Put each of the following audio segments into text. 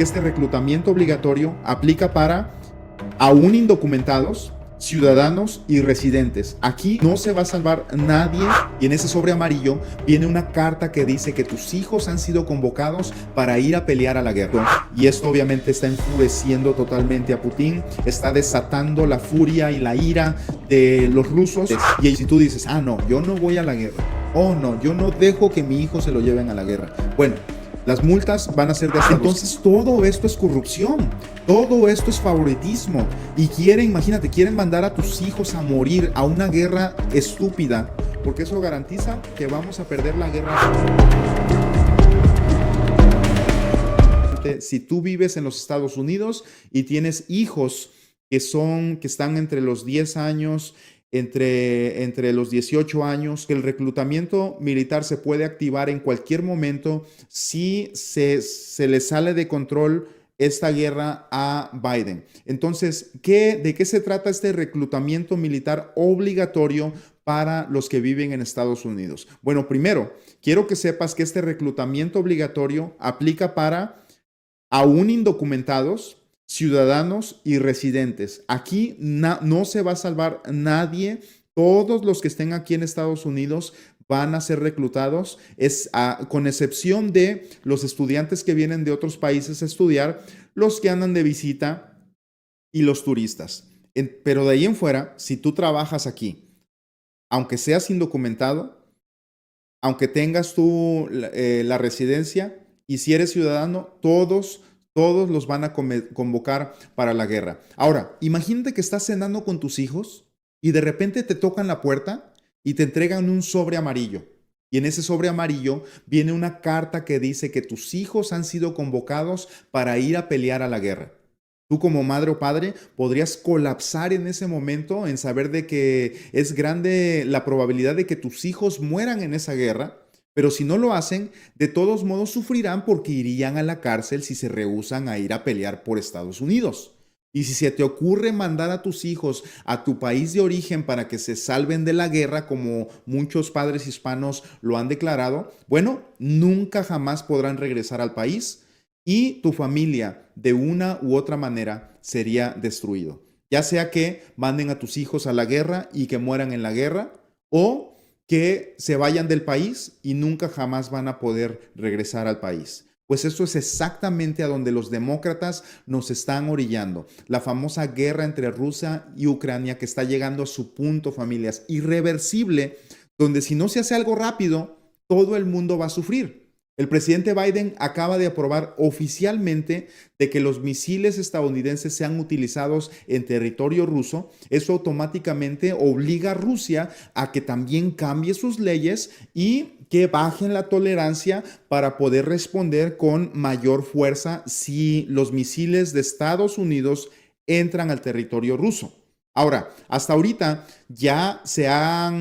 Este reclutamiento obligatorio aplica para aún indocumentados, ciudadanos y residentes. Aquí no se va a salvar nadie y en ese sobre amarillo viene una carta que dice que tus hijos han sido convocados para ir a pelear a la guerra. Y esto obviamente está enfureciendo totalmente a Putin, está desatando la furia y la ira de los rusos. Y si tú dices, ah, no, yo no voy a la guerra, oh, no, yo no dejo que mi hijo se lo lleven a la guerra. Bueno, las multas van a ser de hasta. Entonces todo esto es corrupción, todo esto es favoritismo y imagínate, quieren mandar a tus hijos a morir a una guerra estúpida, porque eso garantiza que vamos a perder la guerra. Si tú vives en los Estados Unidos y tienes hijos que están entre los 10 años, entre los 18 años, que el reclutamiento militar se puede activar en cualquier momento si se le sale de control esta guerra a Biden. Entonces, ¿de qué se trata este reclutamiento militar obligatorio para los que viven en Estados Unidos? Bueno, primero, quiero que sepas que este reclutamiento obligatorio aplica para aún indocumentados, ciudadanos y residentes. Aquí no se va a salvar nadie. Todos los que estén aquí en Estados Unidos van a ser reclutados, con excepción de los estudiantes que vienen de otros países a estudiar, los que andan de visita y los turistas. Pero de ahí en fuera, si tú trabajas aquí, aunque seas indocumentado, aunque tengas tú la residencia, y si eres ciudadano, todos los van a convocar para la guerra. Ahora, imagínate que estás cenando con tus hijos y de repente te tocan la puerta y te entregan un sobre amarillo. Y en ese sobre amarillo viene una carta que dice que tus hijos han sido convocados para ir a pelear a la guerra. Tú como madre o padre podrías colapsar en ese momento en saber de que es grande la probabilidad de que tus hijos mueran en esa guerra. Pero si no lo hacen, de todos modos sufrirán porque irían a la cárcel si se rehúsan a ir a pelear por Estados Unidos. Y si se te ocurre mandar a tus hijos a tu país de origen para que se salven de la guerra, como muchos padres hispanos lo han declarado, bueno, nunca jamás podrán regresar al país y tu familia de una u otra manera sería destruido. Ya sea que manden a tus hijos a la guerra y que mueran en la guerra, o que se vayan del país y nunca jamás van a poder regresar al país. Pues eso es exactamente a donde los demócratas nos están orillando. La famosa guerra entre Rusia y Ucrania que está llegando a su punto, familias, irreversible, donde si no se hace algo rápido, todo el mundo va a sufrir. El presidente Biden acaba de aprobar oficialmente de que los misiles estadounidenses sean utilizados en territorio ruso. Eso automáticamente obliga a Rusia a que también cambie sus leyes y que bajen la tolerancia para poder responder con mayor fuerza si los misiles de Estados Unidos entran al territorio ruso. Ahora, hasta ahorita ya se ha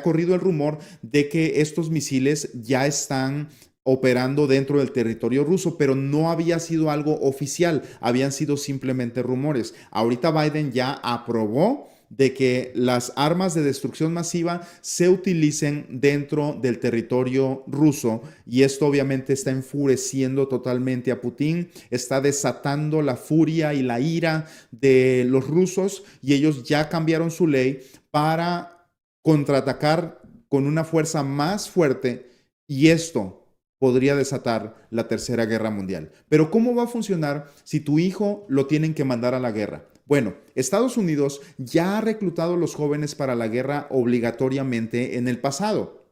corrido el rumor de que estos misiles ya están operando dentro del territorio ruso, pero no había sido algo oficial, habían sido simplemente rumores. Ahorita Biden ya aprobó de que las armas de destrucción masiva se utilicen dentro del territorio ruso y esto obviamente está enfureciendo totalmente a Putin, está desatando la furia y la ira de los rusos y ellos ya cambiaron su ley para contraatacar con una fuerza más fuerte y esto podría desatar la Tercera Guerra Mundial. Pero ¿cómo va a funcionar si tu hijo lo tienen que mandar a la guerra? Bueno, Estados Unidos ya ha reclutado a los jóvenes para la guerra obligatoriamente en el pasado.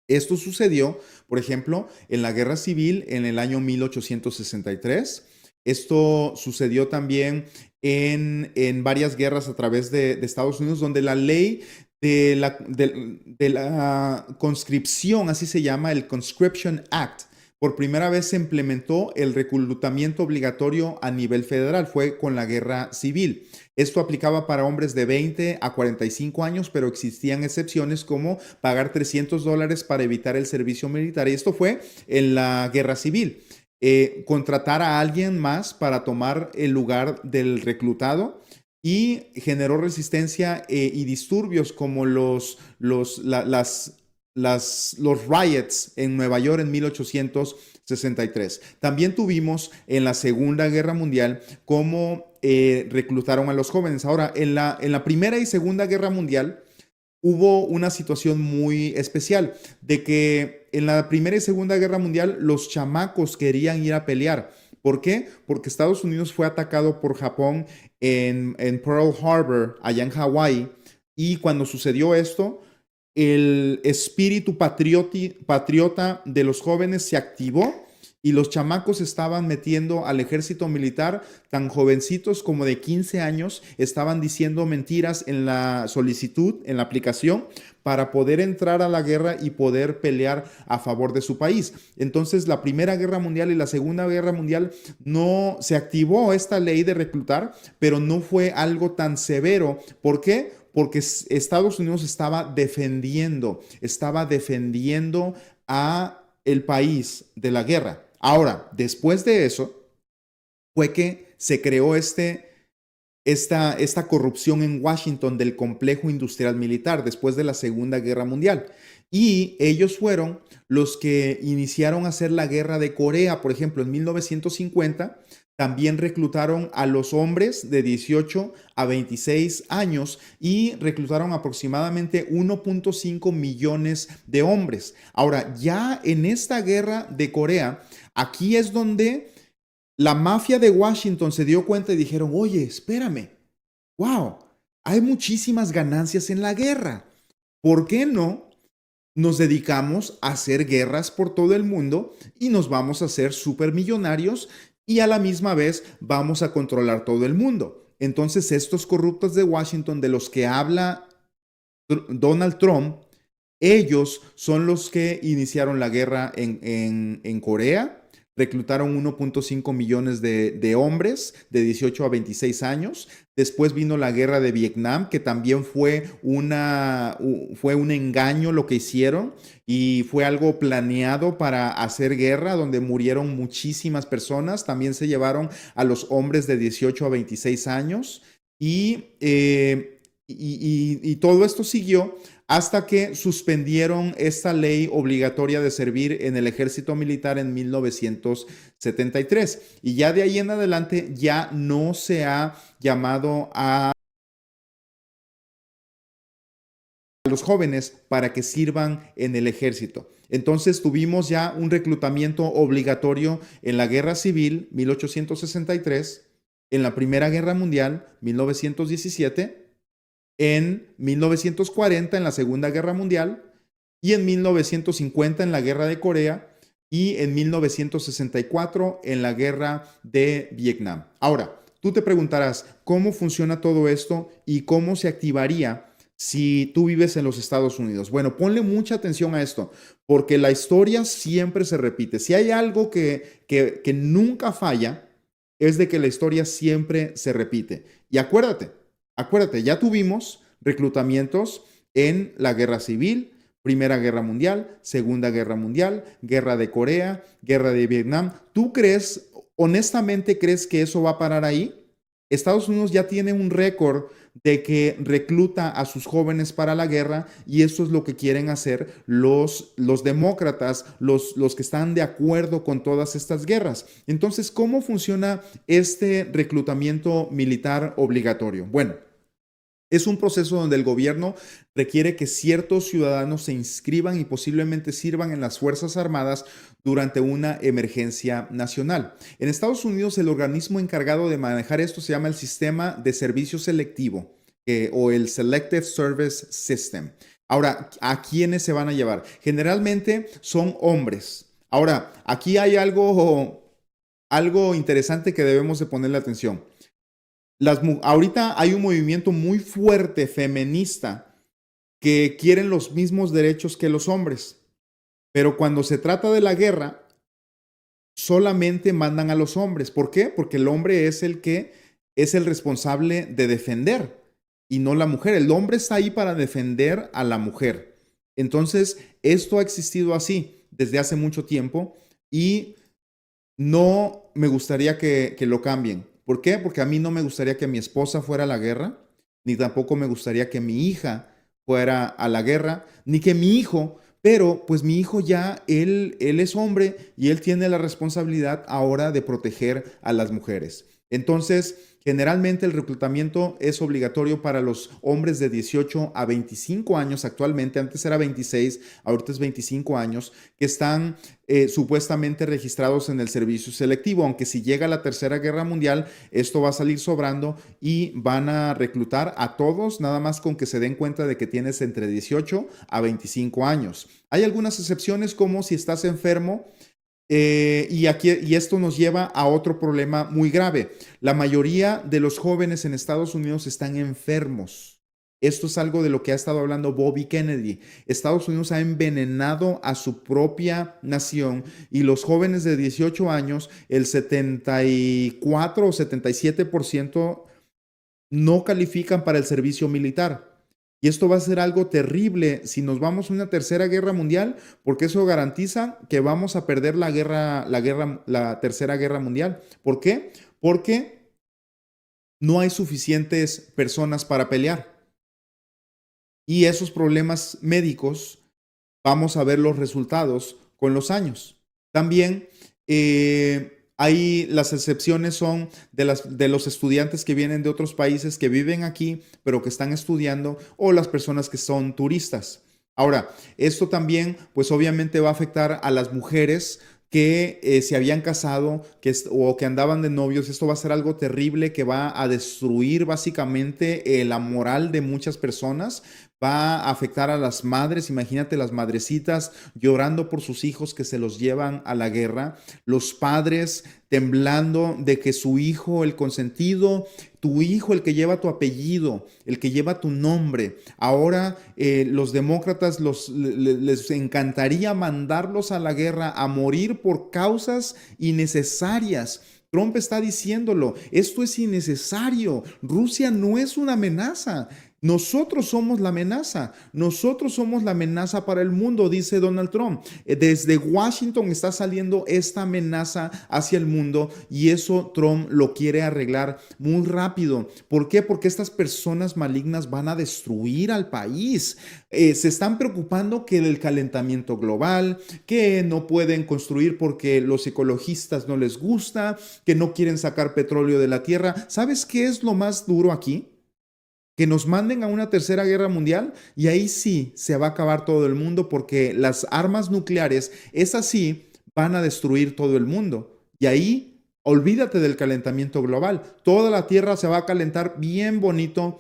Esto sucedió, por ejemplo, en la Guerra Civil en el año 1863. Esto sucedió también en varias guerras a través de Estados Unidos, donde la ley de la conscripción, así se llama, el Conscription Act, por primera vez se implementó el reclutamiento obligatorio a nivel federal, fue con la Guerra Civil. Esto aplicaba para hombres de 20 a 45 años, pero existían excepciones como pagar $300 para evitar el servicio militar. Y esto fue en la Guerra Civil. Contratar a alguien más para tomar el lugar del reclutado y generó resistencia y disturbios como los riots en Nueva York en 1864. 63. También tuvimos en la Segunda Guerra Mundial cómo reclutaron a los jóvenes. Ahora, en la Primera y Segunda Guerra Mundial hubo una situación muy especial de que en la Primera y Segunda Guerra Mundial los chamacos querían ir a pelear. ¿Por qué? Porque Estados Unidos fue atacado por Japón en Pearl Harbor, allá en Hawái, y cuando sucedió esto, el espíritu patriota de los jóvenes se activó y los chamacos estaban metiendo al ejército militar, tan jovencitos como de 15 años, estaban diciendo mentiras en la solicitud, en la aplicación, para poder entrar a la guerra y poder pelear a favor de su país. Entonces, la Primera Guerra Mundial y la Segunda Guerra Mundial no se activó esta ley de reclutar, pero no fue algo tan severo. ¿Por qué? Porque Estados Unidos estaba defendiendo a el país de la guerra. Ahora, después de eso, fue que se creó esta corrupción en Washington del complejo industrial militar después de la Segunda Guerra Mundial. Y ellos fueron los que iniciaron a hacer la guerra de Corea, por ejemplo, en 1950. También reclutaron a los hombres de 18 a 26 años y reclutaron aproximadamente 1.5 millones de hombres. Ahora, ya en esta guerra de Corea, aquí es donde la mafia de Washington se dio cuenta y dijeron, oye, espérame, wow, hay muchísimas ganancias en la guerra. ¿Por qué no nos dedicamos a hacer guerras por todo el mundo y nos vamos a hacer supermillonarios y a la misma vez vamos a controlar todo el mundo? Entonces, estos corruptos de Washington de los que habla Donald Trump, ellos son los que iniciaron la guerra en Corea. Reclutaron 1.5 millones de hombres de 18 a 26 años. Después vino la guerra de Vietnam, que también fue un engaño lo que hicieron y fue algo planeado para hacer guerra, donde murieron muchísimas personas. También se llevaron a los hombres de 18 a 26 años y todo esto siguió hasta que suspendieron esta ley obligatoria de servir en el ejército militar en 1973. Y ya de ahí en adelante ya no se ha llamado a los jóvenes para que sirvan en el ejército. Entonces tuvimos ya un reclutamiento obligatorio en la Guerra Civil, 1863, en la Primera Guerra Mundial, 1917, en 1940 en la Segunda Guerra Mundial y en 1950 en la Guerra de Corea y en 1964 en la Guerra de Vietnam. Ahora, tú te preguntarás cómo funciona todo esto y cómo se activaría si tú vives en los Estados Unidos. Bueno, ponle mucha atención a esto, porque la historia siempre se repite. Si hay algo que nunca falla, es de que la historia siempre se repite. Y acuérdate, ya tuvimos reclutamientos en la Guerra Civil, Primera Guerra Mundial, Segunda Guerra Mundial, Guerra de Corea, Guerra de Vietnam. ¿Tú honestamente crees que eso va a parar ahí? Estados Unidos ya tiene un récord de que recluta a sus jóvenes para la guerra y eso es lo que quieren hacer los demócratas, los que están de acuerdo con todas estas guerras. Entonces, ¿cómo funciona este reclutamiento militar obligatorio? Bueno, es un proceso donde el gobierno requiere que ciertos ciudadanos se inscriban y posiblemente sirvan en las Fuerzas Armadas durante una emergencia nacional. En Estados Unidos, el organismo encargado de manejar esto se llama el Sistema de Servicio Selectivo o el Selective Service System. Ahora, ¿a quiénes se van a llevar? Generalmente son hombres. Ahora, aquí hay algo interesante que debemos de ponerle atención. Ahorita hay un movimiento muy fuerte feminista que quieren los mismos derechos que los hombres, pero cuando se trata de la guerra, solamente mandan a los hombres. ¿Por qué? Porque el hombre es el que es el responsable de defender y no la mujer. El hombre está ahí para defender a la mujer. Entonces, esto ha existido así desde hace mucho tiempo y no me gustaría que lo cambien. ¿Por qué? Porque a mí no me gustaría que mi esposa fuera a la guerra, ni tampoco me gustaría que mi hija fuera a la guerra, ni que mi hijo pero pues mi hijo ya, él es hombre y él tiene la responsabilidad ahora de proteger a las mujeres. Entonces, generalmente el reclutamiento es obligatorio para los hombres de 18 a 25 años actualmente, antes era 26, ahorita es 25 años, que están supuestamente registrados en el servicio selectivo, aunque si llega la Tercera Guerra Mundial, esto va a salir sobrando y van a reclutar a todos, nada más con que se den cuenta de que tienes entre 18 a 25 años. Hay algunas excepciones como si estás enfermo, y esto nos lleva a otro problema muy grave. La mayoría de los jóvenes en Estados Unidos están enfermos. Esto es algo de lo que ha estado hablando Bobby Kennedy. Estados Unidos ha envenenado a su propia nación y los jóvenes de 18 años, el 74 o 77% no califican para el servicio militar. Y esto va a ser algo terrible si nos vamos a una tercera guerra mundial, porque eso garantiza que vamos a perder la tercera guerra mundial. ¿Por qué? Porque no hay suficientes personas para pelear. Y esos problemas médicos vamos a ver los resultados con los años. También las excepciones son de los estudiantes que vienen de otros países que viven aquí, pero que están estudiando, o las personas que son turistas. Ahora, esto también, pues obviamente va a afectar a las mujeres que se habían casado o que andaban de novios. Esto va a ser algo terrible que va a destruir básicamente la moral de muchas personas. Va a afectar a las madres. Imagínate las madrecitas llorando por sus hijos que se los llevan a la guerra. Los padres temblando de que su hijo, el consentido, tu hijo, el que lleva tu apellido, el que lleva tu nombre. Ahora los demócratas les encantaría mandarlos a la guerra a morir por causas innecesarias. Trump está diciéndolo, esto es innecesario. Rusia no es una amenaza. Nosotros somos la amenaza, nosotros somos la amenaza para el mundo, dice Donald Trump. Desde Washington está saliendo esta amenaza hacia el mundo y eso Trump lo quiere arreglar muy rápido. ¿Por qué? Porque estas personas malignas van a destruir al país. Se están preocupando que del calentamiento global, que no pueden construir porque los ecologistas no les gusta, que no quieren sacar petróleo de la tierra. ¿Sabes qué es lo más duro aquí? Que nos manden a una tercera guerra mundial y ahí sí se va a acabar todo el mundo porque las armas nucleares, esas sí, van a destruir todo el mundo. Y ahí, olvídate del calentamiento global. Toda la tierra se va a calentar bien bonito,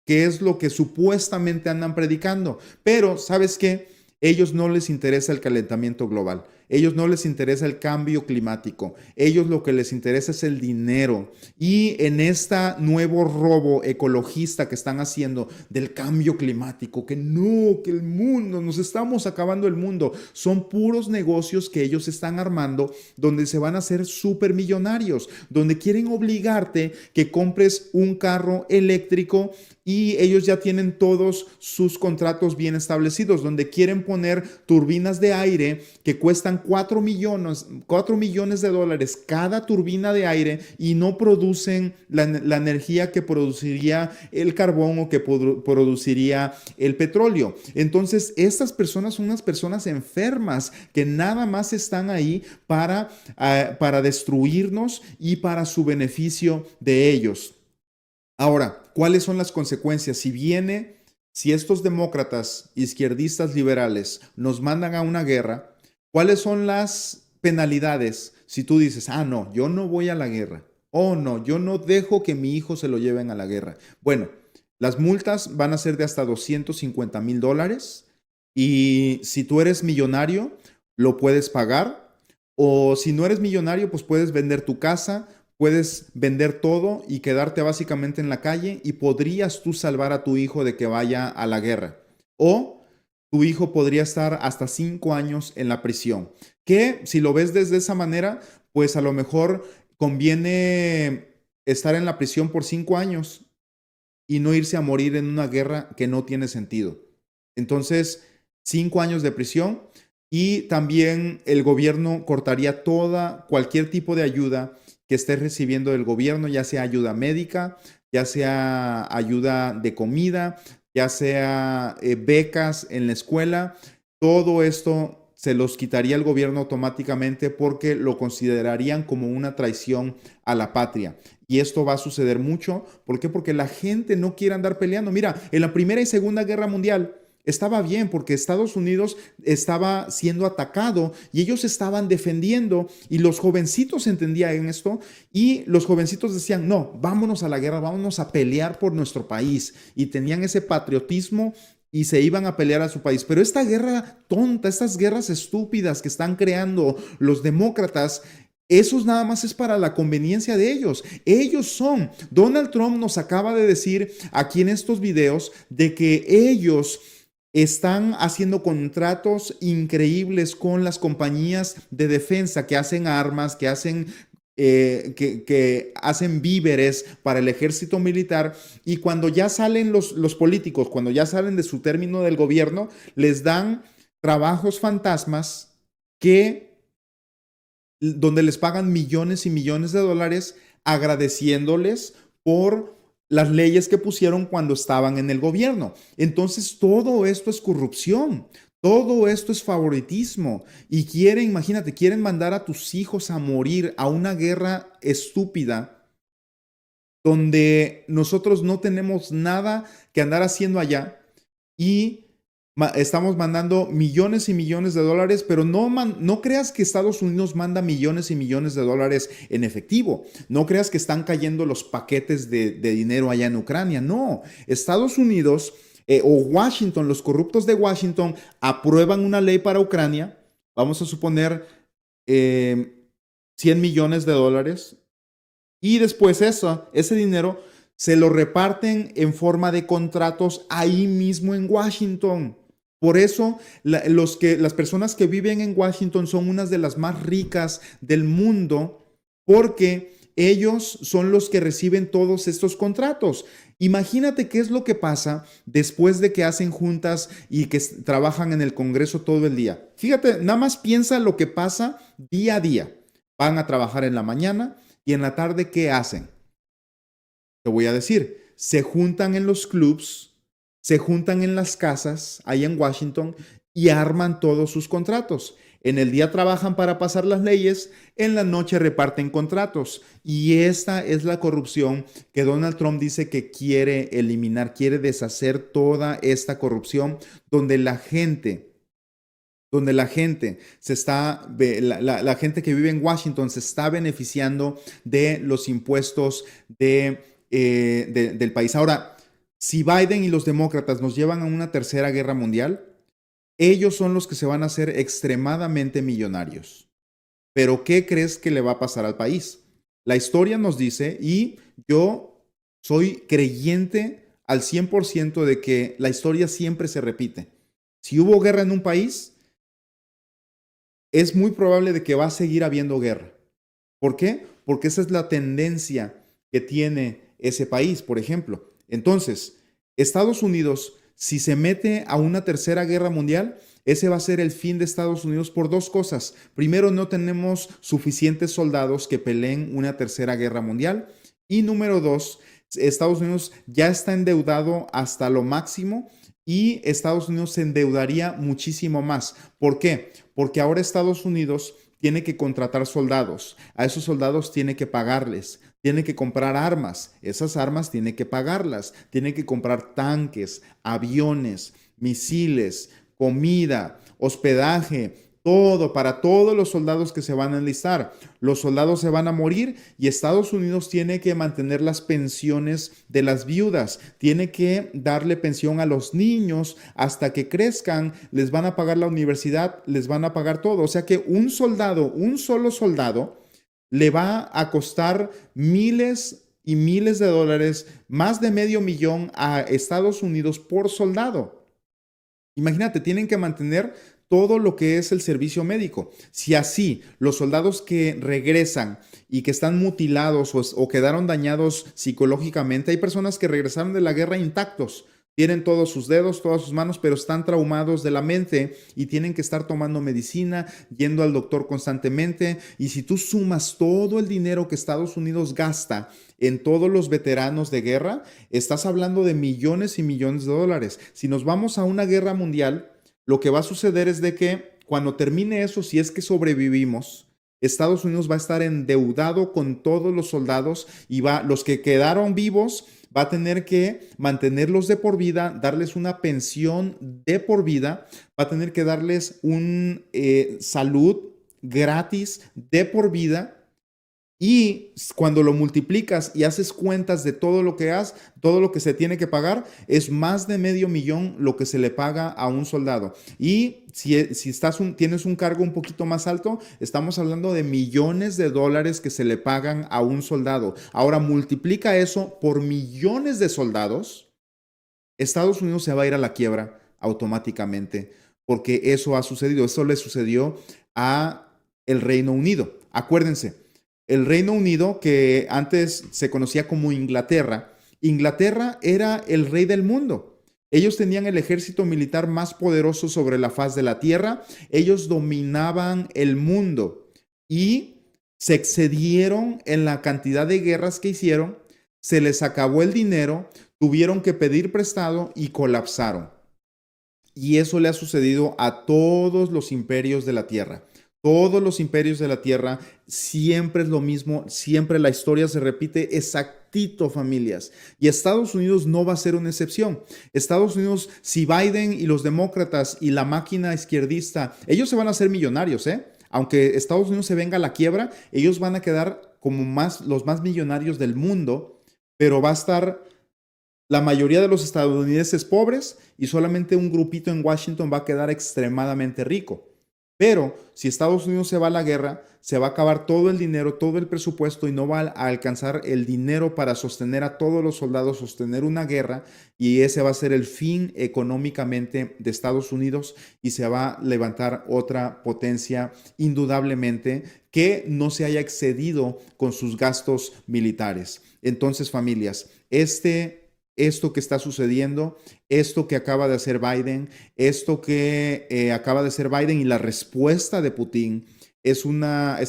que es lo que supuestamente andan predicando. Pero, ¿sabes qué? Ellos no les interesa el calentamiento global. Ellos no les interesa el cambio climático. Ellos lo que les interesa es el dinero. Y en este nuevo robo ecologista que están haciendo del cambio climático, que no, que el mundo, nos estamos acabando el mundo, son puros negocios que ellos están armando donde se van a hacer súper millonarios, donde quieren obligarte que compres un carro eléctrico y ellos ya tienen todos sus contratos bien establecidos, donde quieren poner turbinas de aire que cuestan 4 millones de dólares cada turbina de aire y no producen la energía que produciría el carbón o que produciría el petróleo. Entonces, estas personas son unas personas enfermas que nada más están ahí para destruirnos y para su beneficio de ellos. Ahora, ¿cuáles son las consecuencias? Si estos demócratas, izquierdistas, liberales nos mandan a una guerra, ¿cuáles son las penalidades? Si tú dices, no, yo no voy a la guerra. Oh, no, yo no dejo que mi hijo se lo lleven a la guerra. Bueno, las multas van a ser de hasta $250,000 y si tú eres millonario, lo puedes pagar. O si no eres millonario, pues puedes vender tu casa, puedes vender todo y quedarte básicamente en la calle y podrías tú salvar a tu hijo de que vaya a la guerra. O tu hijo podría estar hasta 5 años en la prisión. Que si lo ves desde esa manera, pues a lo mejor conviene estar en la prisión por 5 años y no irse a morir en una guerra que no tiene sentido. Entonces, 5 años de prisión y también el gobierno cortaría cualquier tipo de ayuda que estés recibiendo del gobierno, ya sea ayuda médica, ya sea ayuda de comida, ya sea becas en la escuela. todo esto se los quitaría el gobierno automáticamente porque lo considerarían como una traición a la patria. Y esto va a suceder mucho. ¿Por qué? Porque la gente no quiere andar peleando. Mira, en la Primera y Segunda Guerra Mundial estaba bien porque Estados Unidos estaba siendo atacado y ellos estaban defendiendo y los jovencitos entendían esto y los jovencitos decían, no, vámonos a la guerra, vámonos a pelear por nuestro país y tenían ese patriotismo y se iban a pelear a su país. Pero esta guerra tonta, estas guerras estúpidas que están creando los demócratas, eso nada más es para la conveniencia de ellos. Ellos son. Donald Trump nos acaba de decir aquí en estos videos de que ellos están haciendo contratos increíbles con las compañías de defensa que hacen armas, que hacen víveres para el ejército militar y cuando ya salen los políticos, cuando ya salen de su término del gobierno, les dan trabajos fantasmas donde les pagan millones y millones de dólares agradeciéndoles por las leyes que pusieron cuando estaban en el gobierno. Entonces, todo esto es corrupción. Todo esto es favoritismo y imagínate, quieren mandar a tus hijos a morir a una guerra estúpida donde nosotros no tenemos nada que andar haciendo allá y estamos mandando millones y millones de dólares, pero no creas que Estados Unidos manda millones y millones de dólares en efectivo. No creas que están cayendo los paquetes de dinero allá en Ucrania. No, Estados Unidos o Washington, los corruptos de Washington, aprueban una ley para Ucrania, vamos a suponer 100 millones de dólares, y después ese dinero se lo reparten en forma de contratos ahí mismo en Washington. Por eso las personas que viven en Washington son unas de las más ricas del mundo, porque ellos son los que reciben todos estos contratos. Imagínate qué es lo que pasa después de que hacen juntas y que trabajan en el Congreso todo el día. Fíjate, nada más piensa lo que pasa día a día. Van a trabajar en la mañana y en la tarde, ¿qué hacen? Te voy a decir, se juntan en los clubs, se juntan en las casas, ahí en Washington, y arman todos sus contratos. En el día trabajan para pasar las leyes, en la noche reparten contratos. Y esta es la corrupción que Donald Trump dice que quiere eliminar, quiere deshacer toda esta corrupción donde la gente la gente que vive en Washington se está beneficiando de los impuestos del país. Ahora, si Biden y los demócratas nos llevan a una tercera guerra mundial, ellos son los que se van a hacer extremadamente millonarios. Pero ¿qué crees que le va a pasar al país? La historia nos dice, y yo soy creyente al 100% de que la historia siempre se repite. Si hubo guerra en un país, es muy probable de que va a seguir habiendo guerra. ¿Por qué? Porque esa es la tendencia que tiene ese país, por ejemplo. Entonces, Estados Unidos, si se mete a una tercera guerra mundial, ese va a ser el fin de Estados Unidos por dos cosas. Primero, no tenemos suficientes soldados que peleen una tercera guerra mundial. Y número dos, Estados Unidos ya está endeudado hasta lo máximo y Estados Unidos se endeudaría muchísimo más. ¿Por qué? Porque ahora Estados Unidos tiene que contratar soldados. A esos soldados tiene que pagarles. Tiene que comprar armas. Esas armas tiene que pagarlas. Tiene que comprar tanques, aviones, misiles, comida, hospedaje, todo para todos los soldados que se van a enlistar. Los soldados se van a morir y Estados Unidos tiene que mantener las pensiones de las viudas. Tiene que darle pensión a los niños hasta que crezcan. Les van a pagar la universidad, les van a pagar todo. O sea que un solo soldado, le va a costar miles y miles de dólares, más de $500,000 a Estados Unidos por soldado. Imagínate, tienen que mantener todo lo que es el servicio médico. Si así los soldados que regresan y que están mutilados o quedaron dañados psicológicamente, hay personas que regresaron de la guerra intactos, tienen todos sus dedos, todas sus manos, pero están traumados de la mente y tienen que estar tomando medicina, yendo al doctor constantemente. Y si tú sumas todo el dinero que Estados Unidos gasta en todos los veteranos de guerra, estás hablando de millones y millones de dólares. Si nos vamos a una guerra mundial, lo que va a suceder es de que cuando termine eso, si es que sobrevivimos, Estados Unidos va a estar endeudado con todos los soldados y los que quedaron vivos va a tener que mantenerlos de por vida, darles una pensión de por vida, va a tener que darles un salud gratis de por vida. Y cuando lo multiplicas y haces cuentas de todo lo que se tiene que pagar, es más de $500,000 lo que se le paga a un soldado. Y si tienes un cargo un poquito más alto, estamos hablando de millones de dólares que se le pagan a un soldado. Ahora multiplica eso por millones de soldados, Estados Unidos se va a ir a la quiebra automáticamente, porque eso ha sucedido. Eso le sucedió a el Reino Unido. Acuérdense, el Reino Unido, que antes se conocía como Inglaterra, Inglaterra era el rey del mundo. Ellos tenían el ejército militar más poderoso sobre la faz de la tierra. Ellos dominaban el mundo y se excedieron en la cantidad de guerras que hicieron. Se les acabó el dinero, tuvieron que pedir prestado y colapsaron. Y eso le ha sucedido a todos los imperios de la tierra. Todos los imperios de la tierra siempre es lo mismo, siempre la historia se repite exactito, familias. Y Estados Unidos no va a ser una excepción. Estados Unidos, si Biden y los demócratas y la máquina izquierdista, ellos se van a hacer millonarios, ¿eh? Aunque Estados Unidos se venga a la quiebra, ellos van a quedar como los más millonarios del mundo, pero va a estar la mayoría de los estadounidenses pobres y solamente un grupito en Washington va a quedar extremadamente rico. Pero si Estados Unidos se va a la guerra, se va a acabar todo el dinero, todo el presupuesto y no va a alcanzar el dinero para sostener a todos los soldados, sostener una guerra, y ese va a ser el fin económicamente de Estados Unidos y se va a levantar otra potencia indudablemente que no se haya excedido con sus gastos militares. Entonces, familias, esto que está sucediendo, esto que acaba de hacer Biden, esto que acaba de hacer Biden y la respuesta de Putin es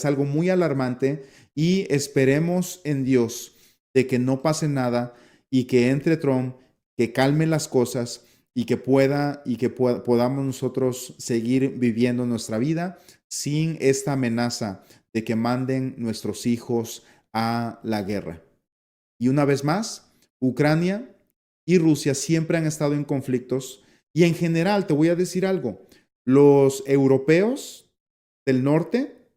algo muy alarmante, y esperemos en Dios de que no pase nada y que entre Trump, que calme las cosas y que podamos nosotros seguir viviendo nuestra vida sin esta amenaza de que manden nuestros hijos a la guerra. Y una vez más, Ucrania y Rusia siempre han estado en conflictos, y en general te voy a decir algo, los europeos del norte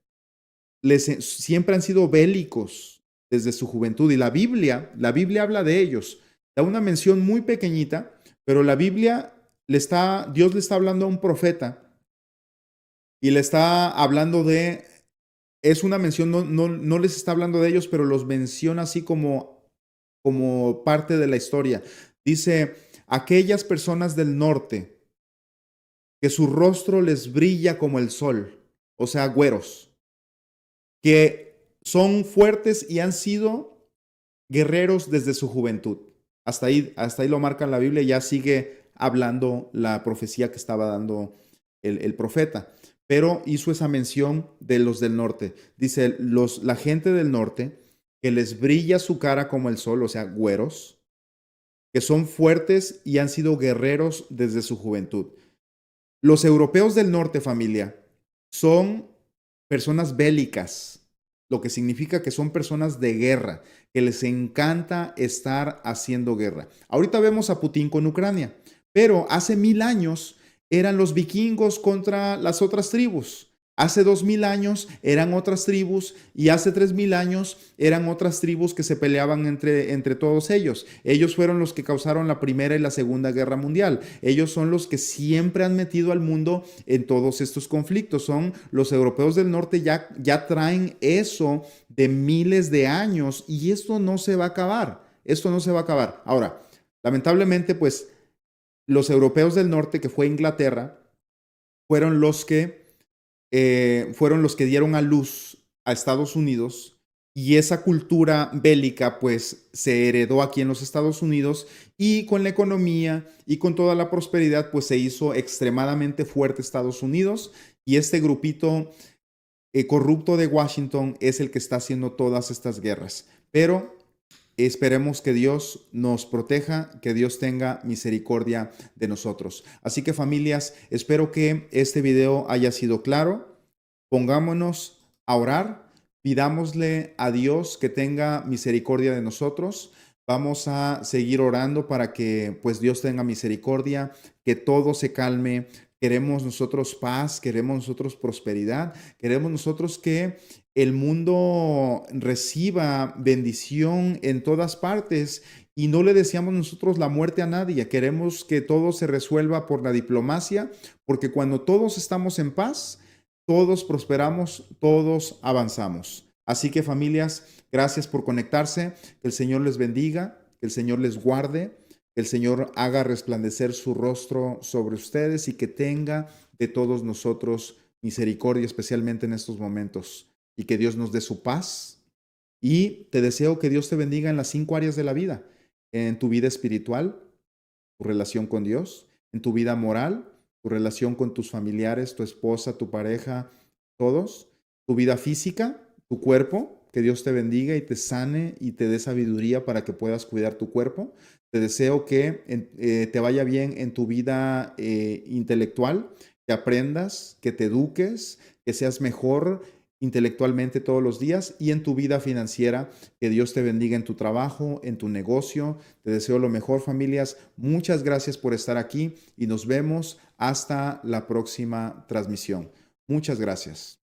siempre han sido bélicos desde su juventud, y la Biblia habla de ellos, da una mención muy pequeñita, pero la Biblia Dios le está hablando a un profeta y le está hablando es una mención, no les está hablando de ellos, pero los menciona así como parte de la historia. Dice, aquellas personas del norte que su rostro les brilla como el sol, o sea, güeros, que son fuertes y han sido guerreros desde su juventud. Hasta ahí lo marca la Biblia, ya sigue hablando la profecía que estaba dando el profeta, pero hizo esa mención de los del norte. Dice, la gente del norte que les brilla su cara como el sol, o sea, güeros, que son fuertes y han sido guerreros desde su juventud. Los europeos del norte, familia, son personas bélicas, lo que significa que son personas de guerra, que les encanta estar haciendo guerra. Ahorita vemos a Putin con Ucrania, pero hace 1000 años eran los vikingos contra las otras tribus. Hace 2000 años eran otras tribus, y hace 3000 años eran otras tribus que se peleaban entre todos ellos. Ellos fueron los que causaron la Primera y la Segunda Guerra Mundial. Ellos son los que siempre han metido al mundo en todos estos conflictos. Son los europeos del norte, ya traen eso de miles de años, y esto no se va a acabar. Esto no se va a acabar. Ahora, lamentablemente, pues los europeos del norte, que fue Inglaterra, fueron los que dieron a luz a Estados Unidos, y esa cultura bélica pues se heredó aquí en los Estados Unidos, y con la economía y con toda la prosperidad pues se hizo extremadamente fuerte Estados Unidos, y este grupito corrupto de Washington es el que está haciendo todas estas guerras. Pero Esperemos que Dios nos proteja, que Dios tenga misericordia de nosotros. Así que familias, espero que este video haya sido claro. Pongámonos a orar, pidámosle a Dios que tenga misericordia de nosotros. Vamos a seguir orando para que pues Dios tenga misericordia, que todo se calme. Queremos nosotros paz, queremos nosotros prosperidad, queremos nosotros que el mundo reciba bendición en todas partes y no le deseamos nosotros la muerte a nadie. Queremos que todo se resuelva por la diplomacia, porque cuando todos estamos en paz, todos prosperamos, todos avanzamos. Así que familias, gracias por conectarse. Que el Señor les bendiga, que el Señor les guarde, que el Señor haga resplandecer su rostro sobre ustedes y que tenga de todos nosotros misericordia, especialmente en estos momentos. Y que Dios nos dé su paz. Y te deseo que Dios te bendiga en las 5 áreas de la vida. En tu vida espiritual, tu relación con Dios, en tu vida moral, tu relación con tus familiares, tu esposa, tu pareja, todos, tu vida física, tu cuerpo, que Dios te bendiga y te sane y te dé sabiduría para que puedas cuidar tu cuerpo. Te deseo que te vaya bien en tu vida intelectual, que aprendas, que te eduques, que seas mejor intelectualmente todos los días y en tu vida financiera, que Dios te bendiga en tu trabajo, en tu negocio. Te deseo lo mejor, familias. Muchas gracias por estar aquí y nos vemos hasta la próxima transmisión. Muchas gracias.